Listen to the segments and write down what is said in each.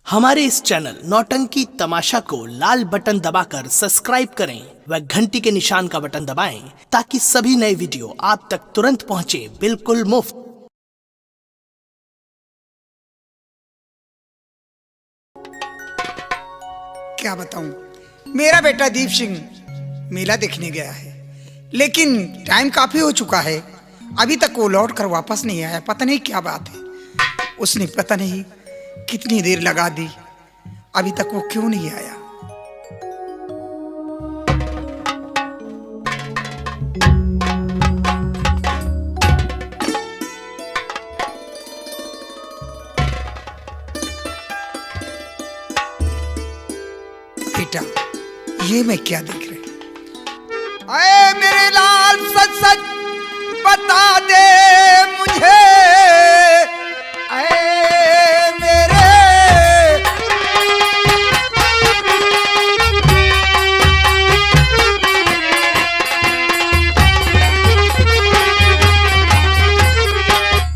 हमारे इस चैनल नौटंकी तमाशा को लाल बटन दबाकर सब्सक्राइब करें व घंटी के निशान का बटन दबाएं ताकि सभी नए वीडियो आप तक तुरंत पहुंचे बिल्कुल मुफ्त। क्या बताऊं, मेरा बेटा दीप सिंह मेला देखने गया है, लेकिन टाइम काफी हो चुका है। अभी तक वो लौट कर वापस नहीं आया। पता नहीं क्या बात है। उसने पता नहीं कितनी देर लगा दी, अभी तक वो क्यों नहीं आया। बेटा, ये मैं क्या देख रही? अरे मेरे लाल, सच सच बता दे मुझे। अरे मेरे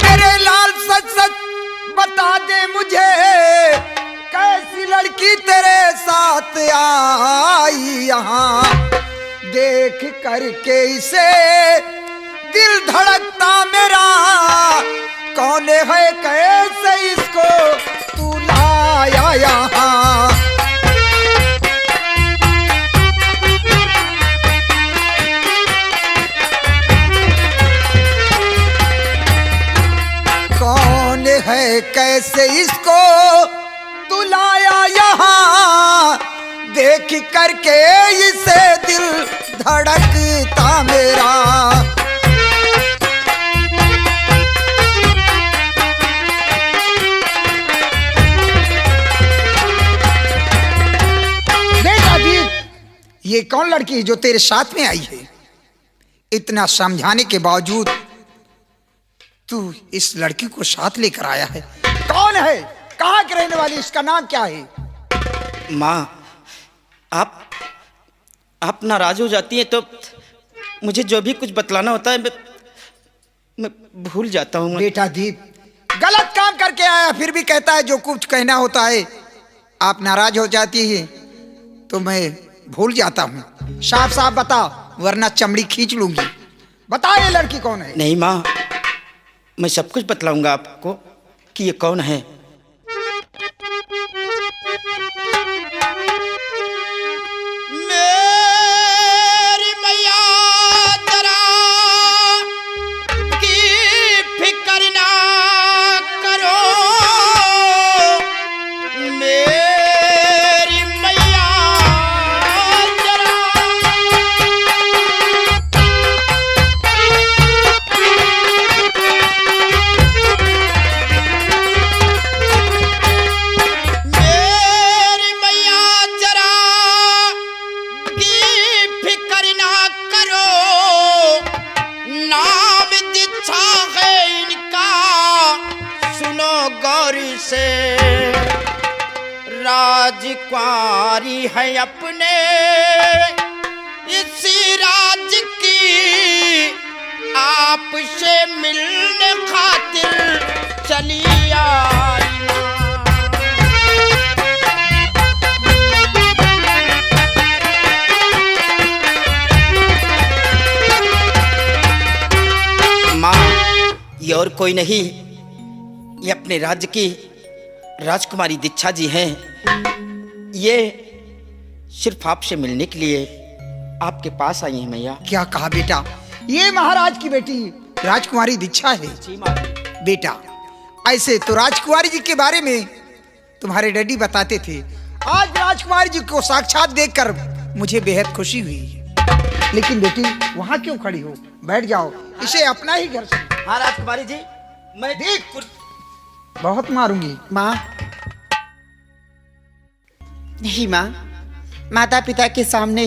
मेरे लाल, सच सच बता दे मुझे, कैसी लड़की तेरे साथ आई यहाँ। देख करके इसे दिल धड़कता मेरा, कौन है कैसे इसको तू लाया यहाँ। कौन है कैसे इसको तू लाया यहाँ। देख करके इसे दिल धड़कता मेरा। बेटा दीप, ये कौन लड़की है जो तेरे साथ में आई है? इतना समझाने के बावजूद तू इस लड़की को साथ लेकर आया है। कौन है, कहाँ की रहने वाली, इसका नाम क्या है? माँ, आप नाराज हो जाती हैं तो मुझे जो भी कुछ बतलाना होता है मैं भूल जाता हूँ। बेटा दीप, गलत काम करके आया फिर भी कहता है जो कुछ कहना होता है। आप नाराज हो जाती है तो मैं भूल जाता हूँ। साफ साफ बता, वरना चमड़ी खींच लूंगी। बता ये लड़की कौन है? नहीं माँ, मैं सब कुछ बतलाऊंगा आपको कि ये कौन है। राजकुमारी है अपने इसी राज की, आपसे मिलने खातिर चली आई। माँ, ये और कोई नहीं, ये अपने राज्य की राजकुमारी दीक्षा जी हैं। ये सिर्फ आपसे मिलने के लिए आपके पास आई हैं मैया। क्या कहा बेटा? ये महाराज की बेटी राजकुमारी दीक्षा है। जी माँ। बेटा, ऐसे तो राजकुमारी जी के बारे में तुम्हारे डैडी बताते थे। आज राजकुमारी जी को साक्षात देखकर मुझे बेहद खुशी हुई है। लेकिन बेटी, वहाँ क्यों खड़ी हो? बैठ जाओ, इसे अपना ही घर समझो। हाँ राजकुमारी जी, मैं देख, बहुत मारूंगी। माँ, नहीं माँ, माता पिता के सामने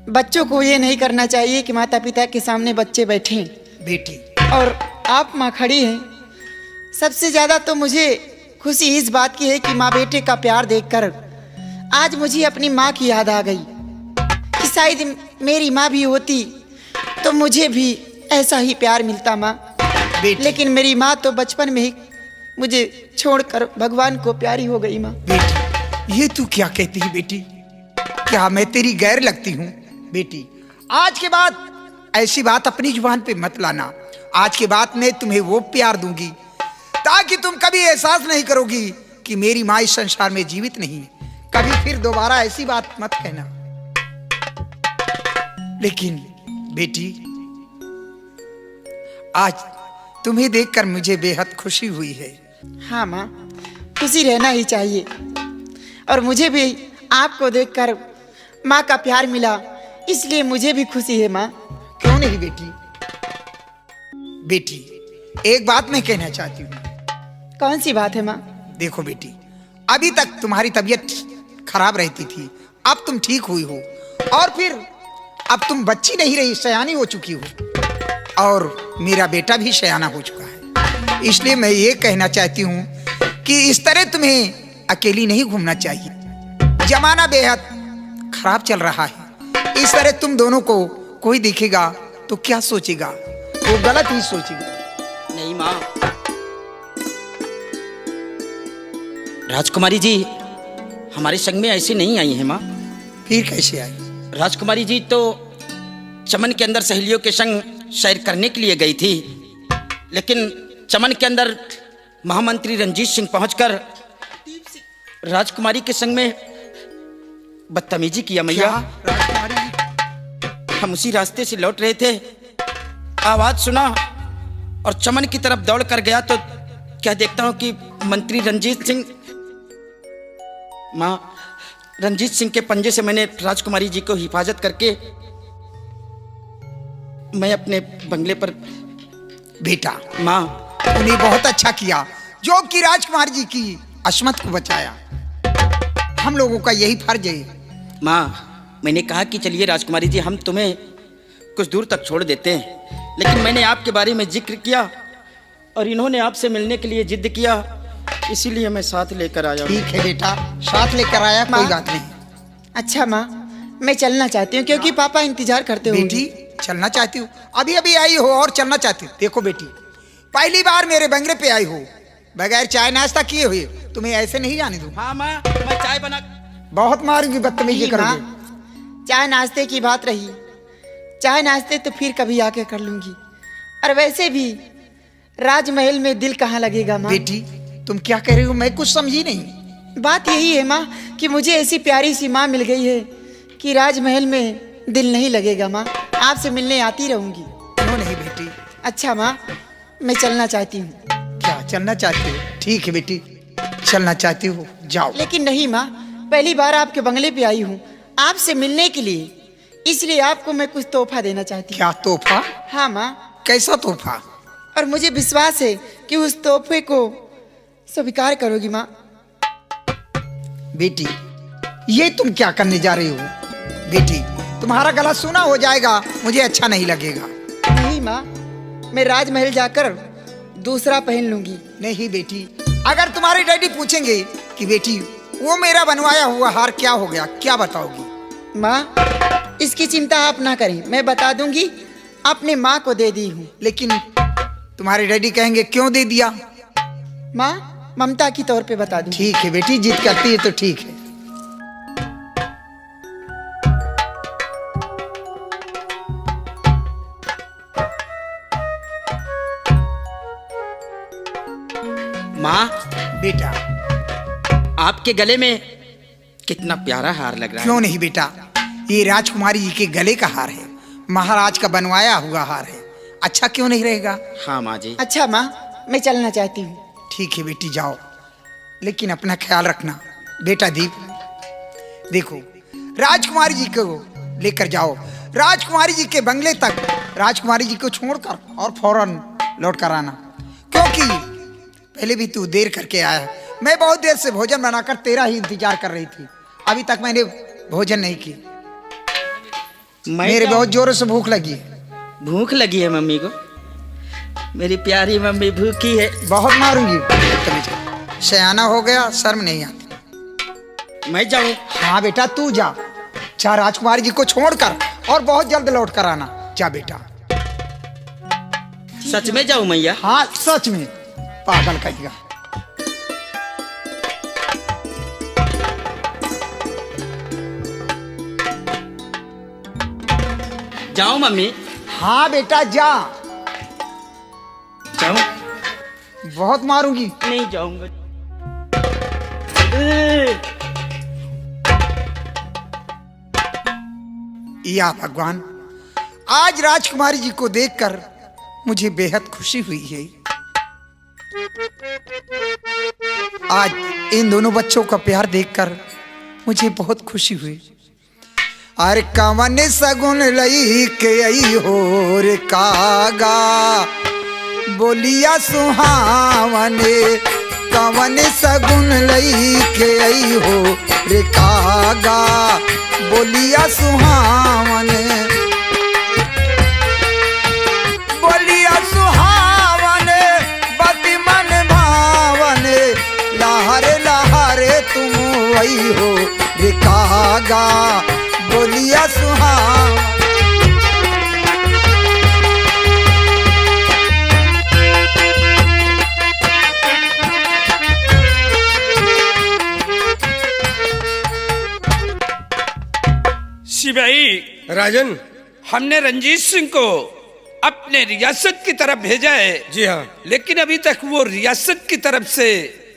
बच्चों को ये नहीं करना चाहिए कि माता पिता के सामने बच्चे बैठें। बेटी, और आप माँ खड़ी हैं। सबसे ज़्यादा तो मुझे खुशी इस बात की है कि माँ बेटे का प्यार देखकर आज मुझे अपनी माँ की याद आ गई कि शायद मेरी माँ भी होती तो मुझे भी ऐसा ही प्यार मिलता माँ। बेटी। लेकिन मेरी माँ तो बचपन में ही मुझे छोड़कर भगवान को प्यारी हो गई माँ। बेटी, ये तू क्या कहती है बेटी? क्या मैं तेरी गैर लगती हूँ? बेटी, आज के बाद ऐसी बात अपनी जुबान पे मत लाना। आज के बाद मैं तुम्हें वो प्यार दूंगी ताकि तुम कभी एहसास नहीं करोगी कि मेरी माँ इस संसार में जीवित नहीं है। कभी फिर दोबारा ऐसी बात मत कहना। लेकिन बेटी, आज तुम्हें देखकर मुझे बेहद खुशी हुई है। हाँ माँ, खुशी रहना ही चाहिए। और मुझे भी आपको देखकर माँ का प्यार मिला, इसलिए मुझे भी खुशी है माँ। क्यों नहीं बेटी? बेटी, एक बात मैं कहना चाहती हूँ। कौन सी बात है माँ? देखो बेटी, अभी तक तुम्हारी तबीयत खराब रहती थी, अब तुम ठीक हुई हो, और फिर अब तुम बच्ची नहीं रही, सयानी हो चुकी हो, और मेरा बेटा भी सयाना हो चुका है। इसलिए मैं ये कहना चाहती हूँ कि इस तरह तुम्हें अकेली नहीं घूमना चाहिए। जमाना बेहद खराब चल रहा है। इस तरह तुम दोनों को कोई देखेगा तो क्या सोचेगा? वो गलत ही सोचेगा। नहीं माँ, राजकुमारी जी हमारे संग में ऐसी नहीं आई है माँ। फिर कैसे आई? राजकुमारी जी तो चमन के अंदर सहेलियों के संग सैर करने के लिए गई थी, लेकिन चमन के अंदर महामंत्री रंजीत सिंह पहुंचकर राजकुमारी के संग में बदतमीजी किया मैया। राजकुमारी? हम उसी रास्ते से लौट रहे थे, आवाज सुना और चमन की तरफ दौड़ कर गया तो क्या देखता हूं कि मंत्री रंजीत सिंह, माँ, रंजीत सिंह के पंजे से मैंने राजकुमारी जी को हिफाजत करके मैं अपने बंगले पर। बेटा, माँ, तूने बहुत अच्छा किया जो कि राजकुमारी जी की अस्मत को बचाया। हम लोगों का यही फर्ज है। माँ, मैंने कहा कि चलिए राजकुमारी जी हम तुम्हें कुछ दूर तक छोड़ देते हैं, लेकिन मैंने आपके बारे में जिक्र किया और इन्होंने आपसे मिलने के लिए जिद किया, इसीलिए मैं साथ लेकर आया। ठीक है बेटा, साथ लेकर आया, कोई बात नहीं। अच्छा माँ, मैं चलना चाहती हूँ क्योंकि पापा इंतजार करते होंगे। बेटी, चलना चाहती हो? अभी अभी आई हो और चलना चाहती हो? देखो बेटी, पहली बार मेरे बंगले पे आई हो, बगैर चाय नाश्ता किए हुए, तुम्हें ऐसे नहीं जाने दूं। हाँ माँ, मैं चाय बना। बहुत मारूंगी, बदतमीजी नहीं करोगे। माँ, चाय नाश्ते की बात रही, चाय नाश्ते तो फिर कभी आके कर लूंगी। और वैसे भी राजमहल में दिल कहाँ लगेगा माँ? बेटी, तुम क्या कह रही हो? मैं कुछ समझी नहीं। बात यही है माँ कि मुझे ऐसी प्यारी सी माँ मिल गई है कि राजमहल में दिल नहीं लगेगा माँ। आपसे मिलने आती रहूंगी। क्यों नहीं बेटी? अच्छा माँ, मैं चलना चाहती हूँ। क्या चलना चाहती हो? ठीक है बेटी, चलना चाहती हो, जाओ। लेकिन नहीं माँ, पहली बार आपके बंगले पे आई हूँ आपसे मिलने के लिए, इसलिए आपको मैं कुछ तोहफा देना चाहती हूँ। क्या तोहफा? हाँ माँ। कैसा तोहफा? और मुझे विश्वास है कि उस तोहफे को स्वीकार करोगी माँ। बेटी, ये तुम क्या करने जा रही हो? बेटी, तुम्हारा गला सूना हो जाएगा, मुझे अच्छा नहीं लगेगा। नहीं माँ, मैं राजमहल जाकर दूसरा पहन लूंगी। नहीं बेटी, अगर तुम्हारे डैडी पूछेंगे कि बेटी वो मेरा बनवाया हुआ हार क्या हो गया, क्या बताओगी? माँ, इसकी चिंता आप ना करें, मैं बता दूंगी, अपने माँ को दे दी हूँ। लेकिन तुम्हारे डैडी कहेंगे क्यों दे दिया? माँ, ममता की तौर पे बता दूंगी। ठीक है बेटी, जिद करती है तो ठीक है। माँ, बेटा, आपके गले में कितना प्यारा हार लग रहा है। क्यों नहीं बेटा, ये राजकुमारी जी के गले का हार है, महाराज का बनवाया हुआ हार है। अच्छा क्यों नहीं रहेगा? हाँ माँ जी। अच्छा माँ, मैं चलना चाहती हूँ। ठीक है बेटी, जाओ, लेकिन अपना ख्याल रखना। बेटा दीप, देखो, राजकुमारी जी को लेकर जाओ राजकुमारी जी के बंगले तक, राजकुमारी जी को छोड़कर और फौरन लौट कर आना, क्योंकि पहले भी तू देर करके आया। मैं बहुत देर से भोजन बनाकर तेरा ही इंतजार कर रही थी, अभी तक मैंने भोजन नहीं की। मेरे बहुत जोरों से भूख लगी है। भूख लगी है मम्मी को? मेरी प्यारी मम्मी भूखी है। बहुत मारूंगी। सयाना हो गया, शर्म नहीं आती। मैं जाऊं? हाँ बेटा, तू जा, जा राजकुमारी जी को छोड़कर और बहुत जल्द लौट कर आना। जा बेटा। सच में जाऊं मैया? हाँ सच में, पागल कहेगा। जाओ मम्मी। हाँ बेटा जा। जाओ। बहुत मारूंगी। नहीं जाऊंगा। या भगवान, आज राजकुमारी जी को देखकर मुझे बेहद खुशी हुई है। आज इन दोनों बच्चों का प्यार देखकर मुझे बहुत खुशी हुई। अरे कवन सगुन लई के आई हो रे कागा, बोलिया सुहावने। कवन सगुन लई के आई हो रे कागा, बोलिया सुहावने। बोलिया सुहावने बति मन भावने, लहरे लहरे तुम आई हो रे कागा, बोलिया सुहावने। सिपाही राजन। हमने रंजीत सिंह को अपने रियासत की तरफ भेजा है। जी हाँ। लेकिन अभी तक वो रियासत की तरफ से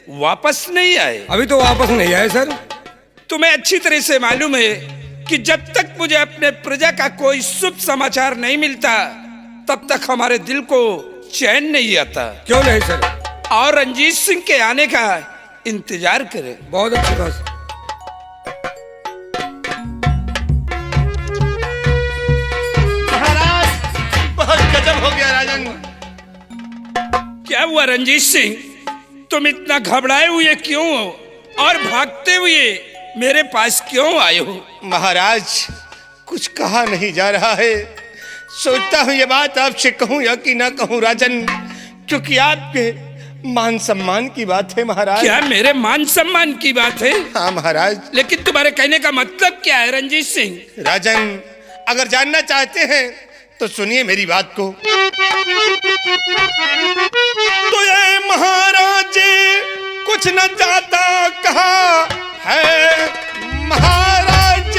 वापस नहीं आए। अभी तो वापस नहीं आए सर। तुम्हें अच्छी तरह से मालूम है कि जब तक मुझे अपने प्रजा का कोई शुभ समाचार नहीं मिलता तब तक हमारे दिल को चैन नहीं आता। क्यों नहीं सर? और रंजीत सिंह के आने का इंतजार करें। बहुत अच्छी बात। बहुत गजब हो गया राजन। क्या हुआ रंजीत सिंह, तुम इतना घबराए हुए क्यों हो और भागते हुए मेरे पास क्यों आए हो? महाराज, कुछ कहा नहीं जा रहा है। सोचता हूँ ये बात आपसे कहूँ या कि ना कहूँ राजन, क्योंकि आपके मान सम्मान की बात है महाराज। क्या मेरे मान सम्मान की बात है? हाँ महाराज। लेकिन तुम्हारे कहने का मतलब क्या है रंजीत सिंह? राजन, अगर जानना चाहते हैं तो सुनिए मेरी बात को। तो ये महाराज कुछ न जाता कहा है महाराज।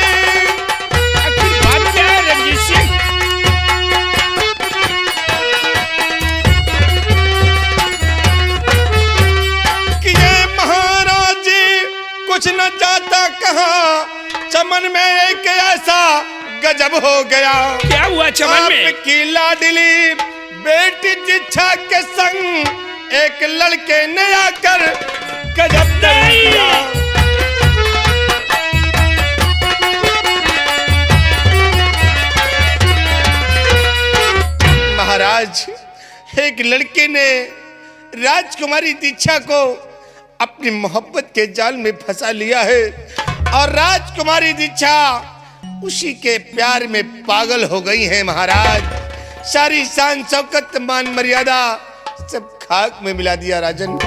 आखिर बात क्या है रंजीत सिंह? कि ये महाराज कुछ न जाता कहा, चमन में एक ऐसा गजब हो गया। क्या हुआ चमन में? आपकी लाडली बेटी जिच्छा के संग एक लड़के ने आकर गजब कर दिया। महाराज, एक लड़के ने राजकुमारी दीक्षा को अपनी मोहब्बत के जाल में फंसा लिया है और राजकुमारी दीक्षा उसी के प्यार में पागल हो गई है महाराज। सारी शान शौकत मान मर्यादा सब खाक में मिला दिया राजन।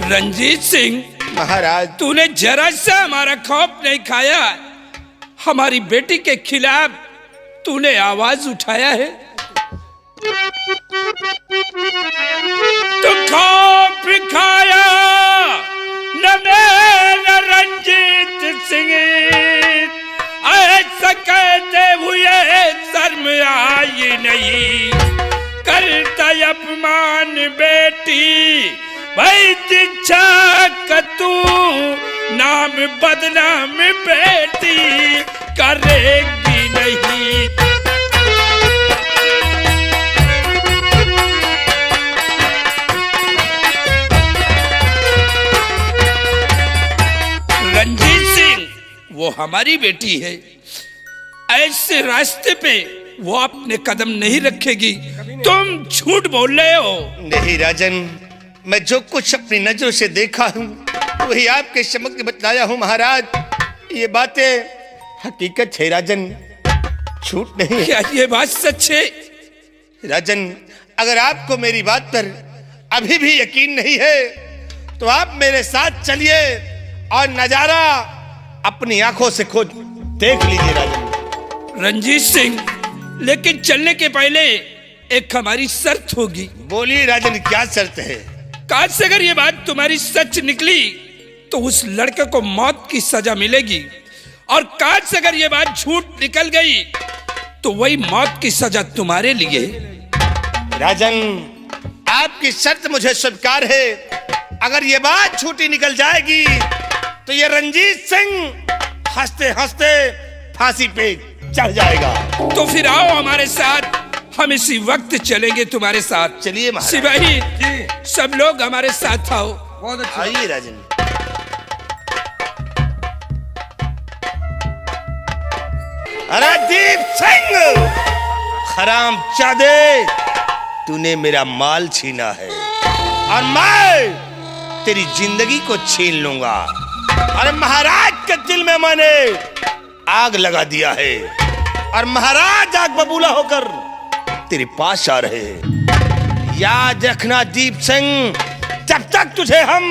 रंजीत सिंह महाराज, तूने जरा सा हमारा खौफ नहीं खाया। हमारी बेटी के खिलाफ तूने आवाज उठाया है। तो खौफ खाया न मेरा रंजीत सिंह, ऐसा कहते हुए शर्म आई नहीं। करता अपमान बेटी भाई दीक्षा का तू, नाम बदनाम बेटी करेगी नहीं। रंजीत सिंह वो हमारी बेटी है, ऐसे रास्ते पे वो अपने कदम नहीं रखेगी। तुम झूठ बोल रहे हो। नहीं राजन, मैं जो कुछ अपनी नजरों से देखा हूँ वही आपके समक्ष बतलाया हूँ महाराज। ये बातें हकीकत है राजन, झूठ नहीं है। क्या ये बात सच है? राजन, अगर आपको मेरी बात पर अभी भी यकीन नहीं है तो आप मेरे साथ चलिए और नजारा अपनी आंखों से खुद देख लीजिए राजन। रंजीत सिंह, लेकिन चलने के पहले एक हमारी शर्त होगी। बोलिए राजन, क्या शर्त है? काश से अगर ये बात तुम्हारी सच निकली तो उस लड़के को मौत की सजा मिलेगी, और काश से अगर ये बात झूठ निकल गई तो वही मौत की सजा तुम्हारे लिए। राजन, आपकी शर्त मुझे स्वीकार है। अगर ये बात छूटी निकल जाएगी तो ये रंजीत सिंह हंसते हंसते फांसी पे चढ़ जाएगा। तो फिर आओ हमारे साथ, हम इसी वक्त चलेंगे तुम्हारे साथ। चलिए महाराज। सिपाही सब लोग हमारे साथ आओ। बहुत अच्छा। आइए राजन। अरे दीप सिंह, हराम चादे, तूने मेरा माल छीना है और मैं तेरी जिंदगी को छीन लूंगा। अरे महाराज के दिल में मैंने आग लगा दिया है और महाराज आग बबूला होकर तेरे पास आ रहे हैं। याद रखना दीप सिंह, जब तक तुझे हम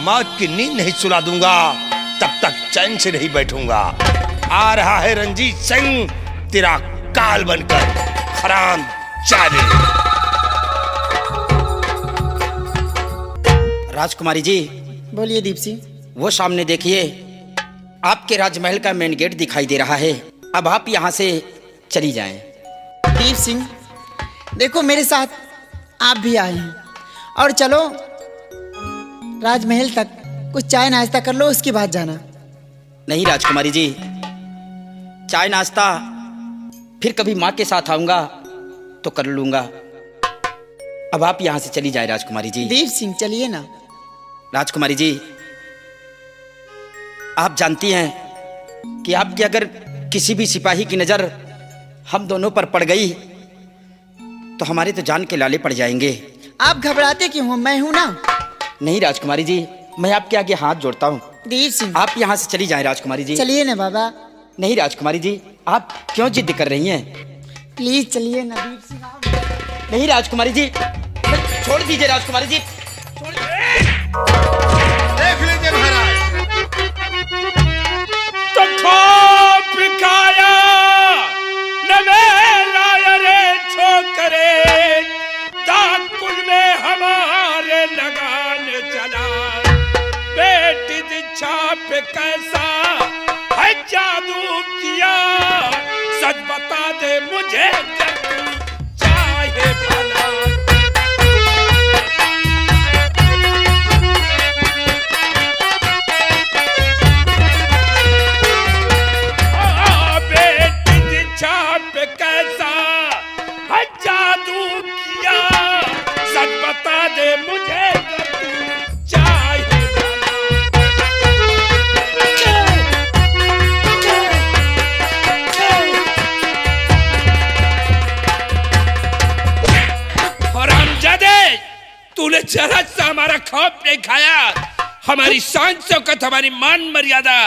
मौत की नींद नहीं सुला दूंगा तब तक चैन से नहीं बैठूंगा। आ रहा है रंजीत सिंह तेरा काल बनकर, हराम चादे। राजकुमारी जी, बोलिए दीप सिंह। वो सामने देखिए, आपके राजमहल का मेन गेट दिखाई दे रहा है। अब आप यहाँ से चली जाएं। दीप सिंह, देखो मेरे साथ आप भी आए हैं और चलो राजमहल तक कुछ चाय नाश्ता कर लो, उसके बाद जाना। नहीं राजकुमारी जी, चाय नाश्ता फिर कभी माँ के साथ आऊंगा तो कर लूंगा। अब आप यहाँ से चली जाए राजकुमारी जी। दीप सिंह चलिए ना। राजकुमारी जी, आप जानती हैं कि आपकी अगर किसी भी सिपाही की नजर हम दोनों पर पड़ गई तो हमारे तो जान के लाले पड़ जाएंगे। आप घबराते क्यों हो, मैं हूं ना। नहीं राजकुमारी जी, मैं आपके आगे हाथ जोड़ता हूँ। दीप सिंह आप यहाँ से चली जाएं राजकुमारी जी। चलिए ना बाबा। नहीं राजकुमारी जी, आप क्यों जिद कर रही हैं? प्लीज चलिए ना दीप सिंह। आप नहीं राजकुमारी जी, छोड़ दीजिए राजकुमारी जी। देख लीजिए महाराज, तो खोप खाया नवे रे छोकरे, ताकुल में हमारे लगान चला। बेटी दीक्षा पे कैसा है जादू किया, सच बता दे मुझे जब तू चाहे भला। कैसा है जादू किया, सच बता दे मुझे जब तू चाहे भला। हरामजादे, तूने जरा सा हमारा खौफ नहीं खाया। हमारी शान शौकत, हमारी मान मर्यादा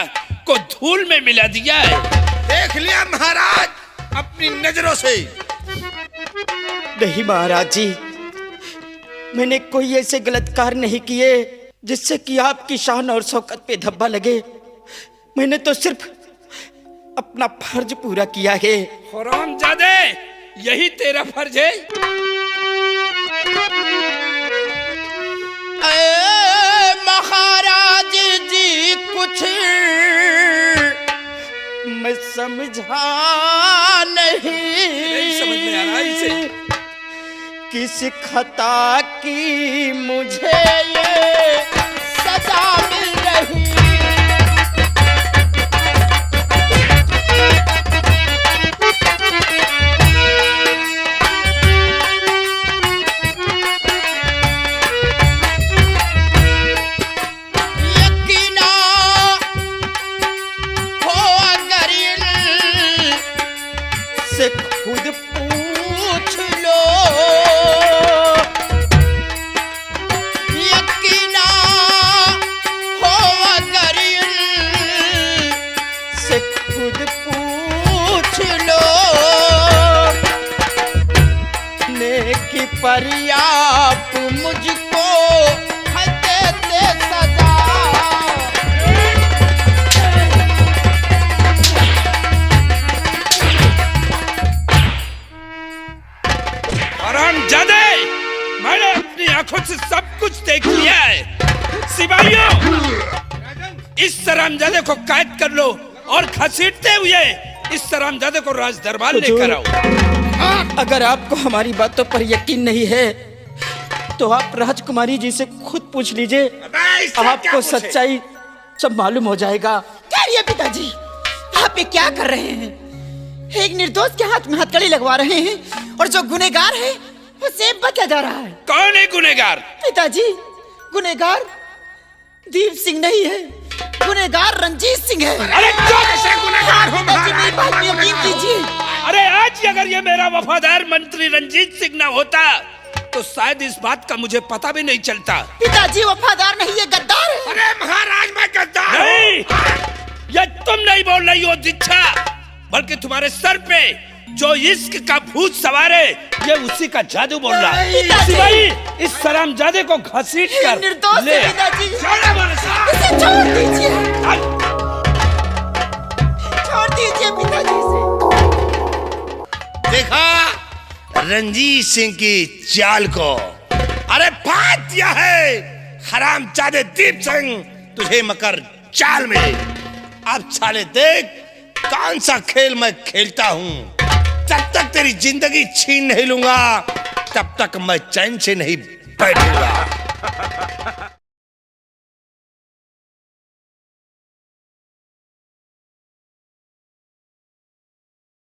को धूल में मिला दिया है। देख लिया महाराज अपनी नजरों से। नहीं महाराज जी, मैंने कोई ऐसे गलत कार्य नहीं किए जिससे कि आपकी शान और शौकत पे धब्बा लगे। मैंने तो सिर्फ अपना फर्ज पूरा किया है। हरामजादे, यही तेरा फर्ज है। महाराज जी कुछ मैं समझा नहीं समझ में आ रहा है इसे। किस खता की मुझे ये सजा मिल रही। खुद पूछ लो, यकीना हो अगर से खुद पूछ लो। नेकी पर आप मुझको देते सजा। हरामजादे, मैंने अपनी आंखों से सब कुछ देख लिया है। सिपाहियों, इस हरामजादे को कैद कर लो और घसीटते हुए इस हरामजादे को राज दरबार लेकर आओ। अगर आपको हमारी बातों पर यकीन नहीं है तो आप राजकुमारी जी से खुद पूछ लीजिए, आपको सच्चाई सब मालूम हो जाएगा। ठहरिए पिताजी, आप ये क्या कर रहे हैं? एक निर्दोष के हाथ में हथकड़ी लगवा रहे हैं और जो गुनहगार है उसे बचा जा रहा है। कौन है गुनहगार? पिताजी, गुनहगार दीप सिंह नहीं है, गुनहगार रंजीत सिंह है। अरे कैसे गुनहगार हो? पिताजी, मेरी बात में यकीन कीजिए। अरे आज अगर ये मेरा वफादार मंत्री रंजीत सिंह ना होता तो शायद इस बात का मुझे पता भी नहीं चलता। पिताजी, वफादार नहीं, ये गद्दार है। अरे महाराज मैं गद्दार नहीं, ये तुम नहीं बोल रही हो दीक्षा, बल्कि तुम्हारे सर पे जो इश्क का भूत सवार है ये उसी का जादू बोल रहा है। पिताजी! सिपाही, इस सरामजादे को घसीट कर निर्दोष ले। है पिताजी, चल हमारे साथ। इसे छोड़ दीजिए, छोड़ दीजिए पिताजी इसे। देखा रंजीत सिंह की चाल को? अरे फाड़ दिया है हरामजादे दीप सिंह तुझे मकर चाल में। अब साले देख कौन सा खेल मैं खेलता हूँ। जब तक तेरी जिंदगी छीन नहीं लूंगा तब तक मैं चैन से नहीं बैठूंगा।